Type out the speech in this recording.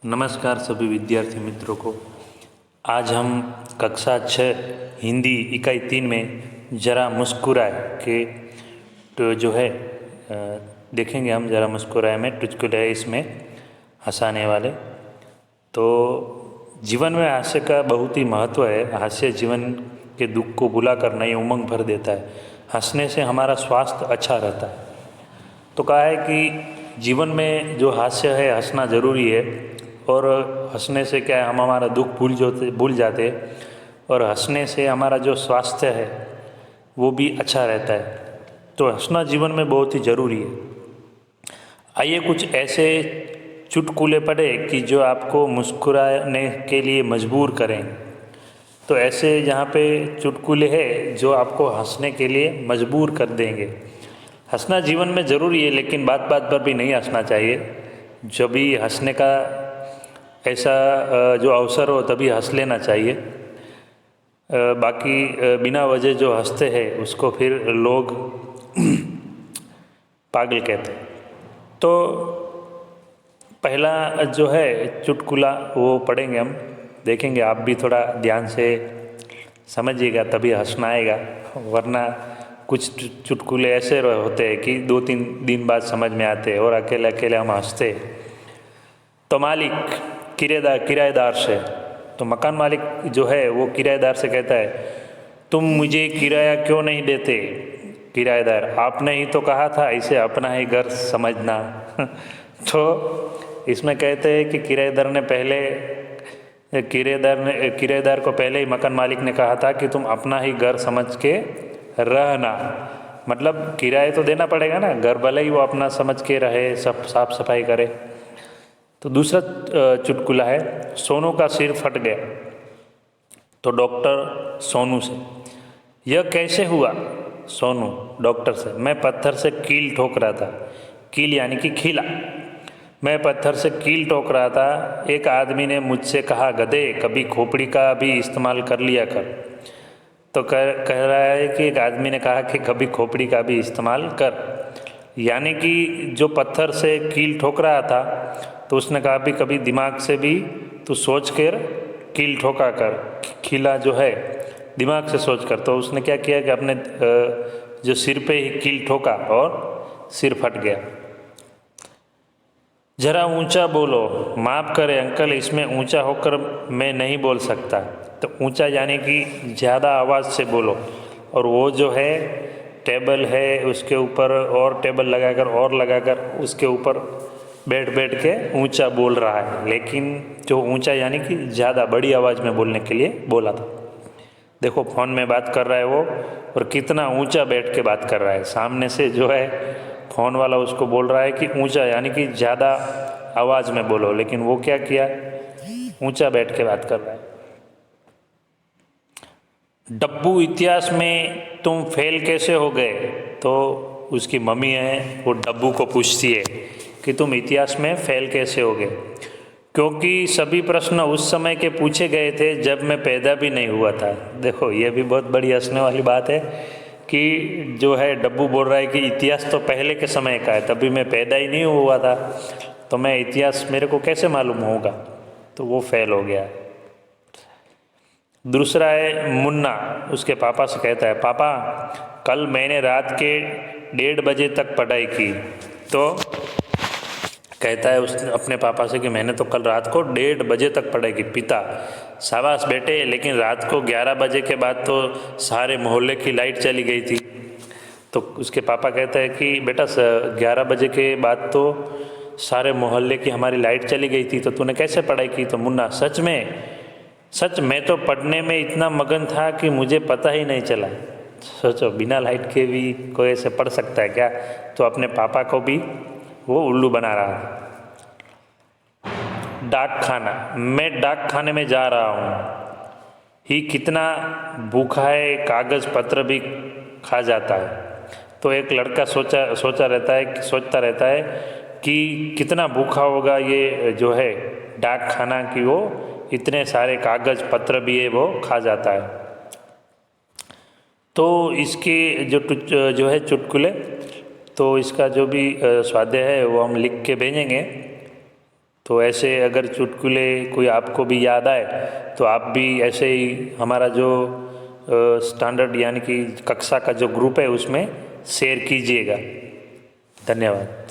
नमस्कार सभी विद्यार्थी मित्रों को। आज हम कक्षा 6 हिंदी इकाई 3 में ज़रा मुस्कुराए के तो जो है देखेंगे हम। ज़रा मुस्कुराए में चुटकुले इसमें हंसाने वाले। तो जीवन में हास्य का बहुत ही महत्व है। हास्य जीवन के दुख को भुलाकर नई उमंग भर देता है। हंसने से हमारा स्वास्थ्य अच्छा रहता है। तो कहा है कि जीवन में जो हास्य है, हंसना ज़रूरी है। और हंसने से क्या है, हम हमारा दुख भूल जाते और हंसने से हमारा जो स्वास्थ्य है वो भी अच्छा रहता है। तो हंसना जीवन में बहुत ही ज़रूरी है। आइए कुछ ऐसे चुटकुले पढ़े कि जो आपको मुस्कुराने के लिए मजबूर करें। तो ऐसे यहाँ पे चुटकुले हैं जो आपको हंसने के लिए मजबूर कर देंगे। हंसना जीवन में ज़रूरी है, लेकिन बात बात पर भी नहीं हंसना चाहिए। जब भी हंसने का ऐसा जो अवसर हो तभी हंस लेना चाहिए। बाकी बिना वजह जो हंसते हैं उसको फिर लोग पागल कहते हैं। तो पहला जो है चुटकुला वो पढ़ेंगे हम, देखेंगे। आप भी थोड़ा ध्यान से समझिएगा तभी हंसना आएगा, वरना कुछ चुटकुले ऐसे होते हैं कि 2-3 दिन बाद समझ में आते हैं और अकेले अकेले हम हंसते हैं। तो मालिक किराएदार से, तो मकान मालिक जो है वो किराएदार से कहता है, तुम मुझे किराया क्यों नहीं देते? किराएदार, आपने ही तो कहा था इसे अपना ही घर समझना। तो इसमें कहते हैं कि किराएदार को पहले ही मकान मालिक ने कहा था कि तुम अपना ही घर समझ के रहना। मतलब किराया तो देना पड़ेगा ना, घर भले ही वो अपना समझ के रहे, सब साफ सफाई करे। तो दूसरा चुटकुला है, सोनू का सिर फट गया। तो डॉक्टर सोनू से, यह कैसे हुआ? सोनू डॉक्टर से, मैं पत्थर से कील ठोक रहा था। कील यानी कि खीला। मैं पत्थर से कील ठोक रहा था, एक आदमी ने मुझसे कहा, गधे कभी खोपड़ी का भी इस्तेमाल कर लिया कर। तो कह रहा है कि एक आदमी ने कहा कि कभी खोपड़ी का भी इस्तेमाल कर, यानी कि जो पत्थर से कील ठोक रहा था तो उसने कहा भी कभी दिमाग से भी तो सोच कर कील ठोका कर, खीला जो है दिमाग से सोच कर। तो उसने क्या किया कि अपने जो सिर पे ही कील ठोका और सिर फट गया। जरा ऊंचा बोलो, माफ़ करें अंकल, इसमें ऊंचा होकर मैं नहीं बोल सकता। तो ऊंचा यानी कि ज़्यादा आवाज़ से बोलो। और वो जो है टेबल है उसके ऊपर और टेबल लगाकर उसके ऊपर बैठ के ऊंचा बोल रहा है, लेकिन जो ऊंचा यानी कि ज़्यादा बड़ी आवाज़ में बोलने के लिए बोला था। देखो फ़ोन में बात कर रहा है वो, और कितना ऊंचा बैठ के बात कर रहा है। सामने से जो है फ़ोन वाला उसको बोल रहा है कि ऊंचा यानी कि ज़्यादा आवाज़ में बोलो, लेकिन वो क्या किया, ऊंचा बैठ के बात कर रहा है। डब्बू, इतिहास में तुम फेल कैसे हो गए? तो उसकी मम्मी है वो डब्बू को पूछती है कि तुम इतिहास में फेल कैसे हो गए? क्योंकि सभी प्रश्न उस समय के पूछे गए थे जब मैं पैदा भी नहीं हुआ था। देखो ये भी बहुत बड़ी हंसने वाली बात है कि जो है डब्बू बोल रहा है कि इतिहास तो पहले के समय का है, तभी मैं पैदा ही नहीं हुआ था, तो मैं इतिहास मेरे को कैसे मालूम होगा? तो वो फेल हो गया। दूसरा है मुन्ना, उसके पापा से कहता है, पापा कल मैंने रात के 1:30 बजे तक पढ़ाई की। तो कहता है उसने अपने पापा से कि मैंने तो कल रात को 1:30 बजे तक पढ़ाई की। पिता, शाबाश बेटे, लेकिन रात को 11 बजे के बाद तो सारे मोहल्ले की लाइट चली गई थी। तो उसके पापा कहते हैं कि बेटा 11 बजे के बाद तो सारे मोहल्ले की हमारी लाइट चली गई थी, तो तूने कैसे पढ़ाई की? तो मुन्ना, सच मैं तो पढ़ने में इतना मगन था कि मुझे पता ही नहीं चला। सोचो बिना लाइट के भी कोई ऐसे पढ़ सकता है क्या? तो अपने पापा को भी वो उल्लू बना रहा है। डाक खाना, मैं डाक खाने में जा रहा हूँ ही, कितना भूखा है, कागज़ पत्र भी खा जाता है। तो एक लड़का सोचता रहता है कि कितना भूखा होगा ये जो है डाक खाना, कि वो इतने सारे कागज़ पत्र भी है वो खा जाता है। तो इसके जो है चुटकुले, तो इसका जो भी स्वाध्याय है वो हम लिख के भेजेंगे। तो ऐसे अगर चुटकुले कोई आपको भी याद आए तो आप भी ऐसे ही हमारा जो स्टैंडर्ड यानी कि कक्षा का जो ग्रुप है उसमें शेयर कीजिएगा। धन्यवाद।